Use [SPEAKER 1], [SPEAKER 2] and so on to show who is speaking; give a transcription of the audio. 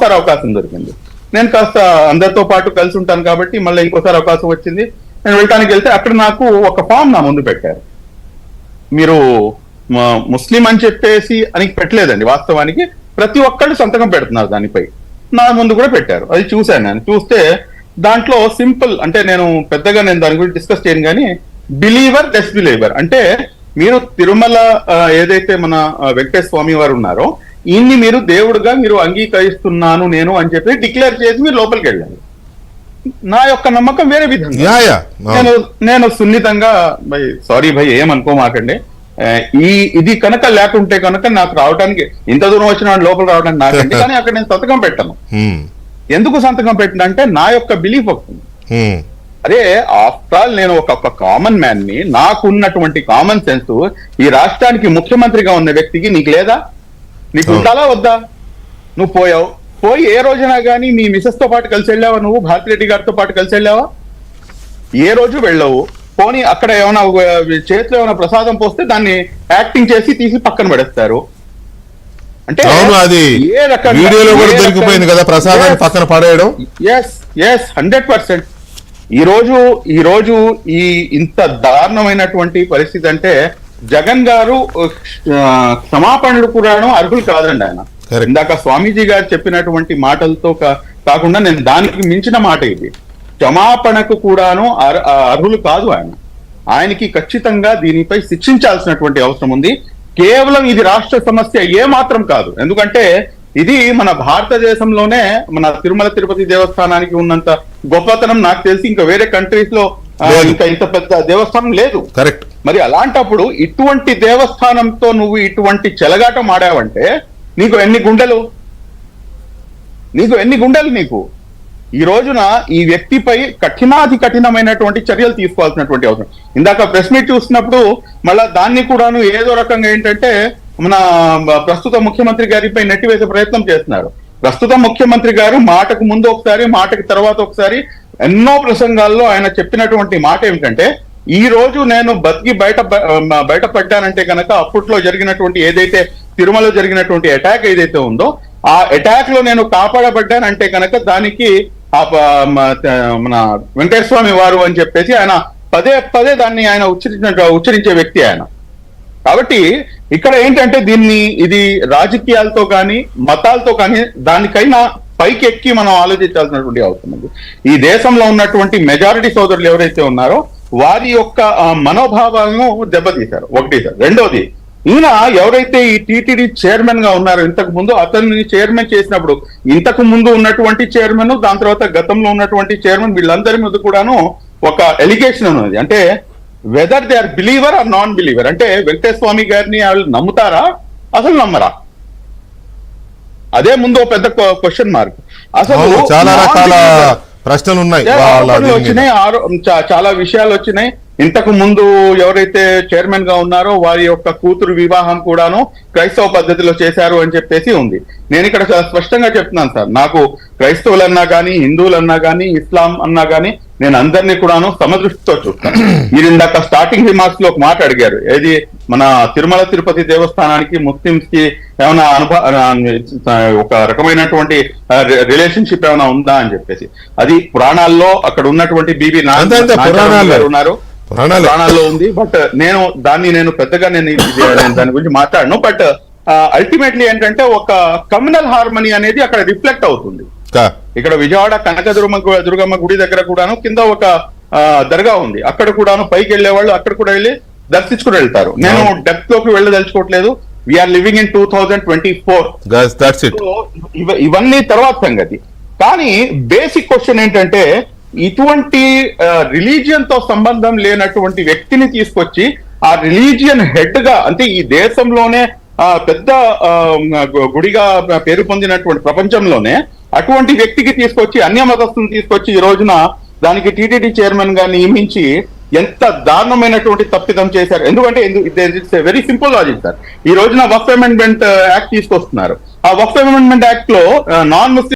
[SPEAKER 1] ఇంకోసారి అవకాశం దొరికింది. నేను కాస్త అందరితో పాటు కలిసి ఉంటాను కాబట్టి మళ్ళీ ఇంకోసారి అవకాశం వచ్చింది. నేను వెళ్ళటానికి వెళ్తే అక్కడ నాకు ఒక ఫామ్ నా ముందు పెట్టారు. మీరు ముస్లిం అని చెప్పేసి అని పెట్టలేదండి, వాస్తవానికి ప్రతి ఒక్కళ్ళు సంతకం పెడుతున్నారు దానిపై. నా ముందు కూడా పెట్టారు, అది చూశాను. నేను చూస్తే దాంట్లో సింపుల్, అంటే నేను పెద్దగా దాని గురించి డిస్కస్ చేయను కానీ, బిలీవర్ డిస్బిలీవర్ అంటే మీరు తిరుమల ఏదైతే మన వెంకటేశ్వర స్వామి వారు ఉన్నారో ఈయన్ని మీరు దేవుడుగా మీరు అంగీకరిస్తున్నాను నేను అని చెప్పి డిక్లేర్ చేసి మీరు లోపలికి వెళ్ళాలి. నా యొక్క నమ్మకం వేరే విధంగా. నేను సున్నితంగా సారీ భయ్ ఏమనుకోమాకండి, ఇది కనుక లేకుంటే కనుక నాకు రావడానికి ఇంత దూరం వచ్చిన లోపల రావడానికి నాకండి, కానీ అక్కడ నేను సంతకం పెట్టను. ఎందుకు సంతకం పెట్టినంటే నా యొక్క బిలీఫ్ వస్తుంది. అరే ఆఫ్టర్ ఆల్ నేను ఒక కామన్ మ్యాన్ ని, నాకున్నటువంటి కామన్ సెన్స్ ఈ రాష్ట్రానికి ముఖ్యమంత్రిగా ఉన్న వ్యక్తికి నీకు లేదా? నీకు ఉండాలా వద్దా? నువ్వు పోయి ఏ రోజునా కానీ మీ మిసెస్ తో పాటు కలిసి వెళ్ళావా? నువ్వు భారతిరెడ్డి గారితో పాటు కలిసి వెళ్ళావా? ఏ రోజు వెళ్ళవు. పోనీ అక్కడ ఏమైనా చేతిలో ఏమైనా ప్రసాదం పోస్తే దాన్ని యాక్టింగ్ చేసి తీసి పక్కన పడేస్తారు. అంటే
[SPEAKER 2] ఏ రకంగా
[SPEAKER 1] 100%. ఈ రోజు ఇంత దారుణమైనటువంటి పరిస్థితి అంటే జగన్ గారు క్షమాపణలు కూడాను అర్హులు కాదండి. ఆయన ఇందాక స్వామీజీ గారు చెప్పినటువంటి మాటలతో కాకుండా నేను దానికి మించిన మాట ఇది, క్షమాపణకు కూడాను అర్హులు కాదు ఆయనకి ఖచ్చితంగా దీనిపై శిక్షించాల్సినటువంటి అవసరం ఉంది. కేవలం ఇది రాష్ట్ర సమస్య ఏమాత్రం కాదు. ఎందుకంటే ఇది మన భారతదేశంలోనే మన తిరుమల తిరుపతి దేవస్థానానికి ఉన్నంత గొప్పతనం నాకు తెలిసి ఇంకా వేరే కంట్రీస్ లో ఇంకా ఇంత పెద్ద దేవస్థానం లేదు.
[SPEAKER 2] కరెక్ట్.
[SPEAKER 1] మరి అలాంటప్పుడు ఇటువంటి దేవస్థానంతో నువ్వు ఇటువంటి చెలగాటం ఆడావంటే నీకు ఎన్ని గుండెలు నీకు ఈ రోజున ఈ వ్యక్తిపై కఠినమైనటువంటి చర్యలు తీసుకోవాల్సినటువంటి అవసరం. ఇందాక ప్రెస్ మీట్ చూసినప్పుడు మళ్ళా దాన్ని కూడాను ఏదో రకంగా ఏంటంటే మన ప్రస్తుత ముఖ్యమంత్రి గారిపై నెట్టివేసే ప్రయత్నం చేస్తున్నారు. ప్రస్తుత ముఖ్యమంత్రి గారు మాటకు ముందు ఒకసారి, మాటకి తర్వాత ఒకసారి ఎన్నో ప్రసంగాల్లో ఆయన చెప్పినటువంటి మాట ఏమిటంటే, ఈ రోజు నేను బతికి బయటపడ్డానంటే కనుక అప్పట్లో జరిగినటువంటి ఏదైతే తిరుమలలో జరిగినటువంటి అటాక్ ఏదైతే ఉందో ఆ అటాక్ లో నేను కాపాడబడ్డానంటే కనుక దానికి మన వెంకటేశ్వర స్వామి వారు అని చెప్పేసి ఆయన పదే దాన్ని ఆయన ఉచ్చరించే వ్యక్తి ఆయన. కాబట్టి ఇక్కడ ఏంటంటే ఇది రాజకీయాలతో కానీ మతాలతో కానీ దానికైనా పైకి ఎక్కి మనం ఆలోచించాల్సినటువంటి అవసరం ఉంది. ఈ దేశంలో ఉన్నటువంటి మెజారిటీ సోదరులు ఎవరైతే ఉన్నారో వారి యొక్క మనోభావాలను దెబ్బతీశారు. ఒకటి సార్. రెండోది, ఈయన ఎవరైతే ఈ టీటీడీ చైర్మన్ గా ఉన్నారో ఇంతకు ముందు అతన్ని చైర్మన్ చేసినప్పుడు ఇంతకు ముందు ఉన్నటువంటి చైర్మన్, దాని తర్వాత గతంలో ఉన్నటువంటి చైర్మన్, వీళ్ళందరి మీద కూడాను ఒక ఎలిగేషన్ ఉన్నది. అంటే whether they are believer or non believer, అంటే వెంకటేశ్వర స్వామి గారిని వాళ్ళు నమ్ముతారా అసలు నమ్మరా? అదే ముందు పెద్ద క్వశ్చన్ మార్క్. అసలు
[SPEAKER 2] చాలా రకాల ప్రశ్నలు ఉన్నాయి,
[SPEAKER 1] చాలా విషయాలు వచ్చినాయి. ఇంతకు ముందు ఎవరైతే చైర్మన్ గా ఉన్నారో వారి యొక్క కూతురు వివాహం కూడాను క్రైస్తవ పద్ధతిలో చేశారు అని చెప్పేసి ఉంది. నేను ఇక్కడ చాలా స్పష్టంగా చెప్తున్నాను సార్, నాకు క్రైస్తవులన్నా కానీ, హిందువులన్నా కానీ, ఇస్లాం అన్నా కానీ నేను అందరినీ కూడాను సమదృష్టితో చూస్తాను. మీరు ఇందాక స్టార్టింగ్ రిమార్క్స్ లో ఒక మాట అడిగారు, ఏది మన తిరుమల తిరుపతి దేవస్థానానికి ముస్లింస్ కి ఏమైనా ఒక రకమైనటువంటి రిలేషన్షిప్ ఏమైనా ఉందా అని చెప్పేసి. అది పురాణాల్లో అక్కడ ఉన్నటువంటి బీబీ నారాయణ ఉన్నారు, పురాణాల్లో ఉంది. బట్ నేను పెద్దగా నేను దాని గురించి మాట్లాడను. బట్ అల్టిమేట్లీ ఏంటంటే ఒక కమ్యూనల్ హార్మనీ అనేది అక్కడ రిఫ్లెక్ట్ అవుతుంది. ఇక్కడ విజయవాడ కనక దుర్గమ్మ గుడి దగ్గర కూడాను కింద ఒక దర్గా ఉంది, అక్కడ కూడాను పైకి వెళ్లే వాళ్ళు అక్కడ కూడా వెళ్ళి దర్శించుకుని వెళ్తారు. నేను డెప్త్ లోకి వెళ్ళదలుచుకోవట్లేదు. We are living in 2024. ఇవన్నీ తర్వాత సంగతి. కానీ బేసిక్ క్వశ్చన్ ఏంటంటే, ఇటువంటి రిలీజియన్ తో సంబంధం లేనటువంటి వ్యక్తిని తీసుకొచ్చి ఆ రిలీజియన్ హెడ్ గా, అంటే ఈ దేశంలోనే పెద్ద గుడిగా పేరు పొందినటువంటి ప్రపంచంలోనే అటువంటి వ్యక్తికి తీసుకొచ్చి, అన్య మతస్థులను తీసుకొచ్చి ఈ రోజున దానికి టీటీడీ చైర్మన్ గా నియమించి ఎంత దారుణమైనటువంటి తప్పిదం చేశారు. ఎందుకంటే it's very simple logic sir. ఈ రోజున వక్ఫ్ అమెండ్మెంట్ యాక్ట్ తీసుకొస్తున్నారు. ఆ వక్ఫ్ అమెండ్మెంట్ యాక్ట్ లో నాన్ ముస్లిం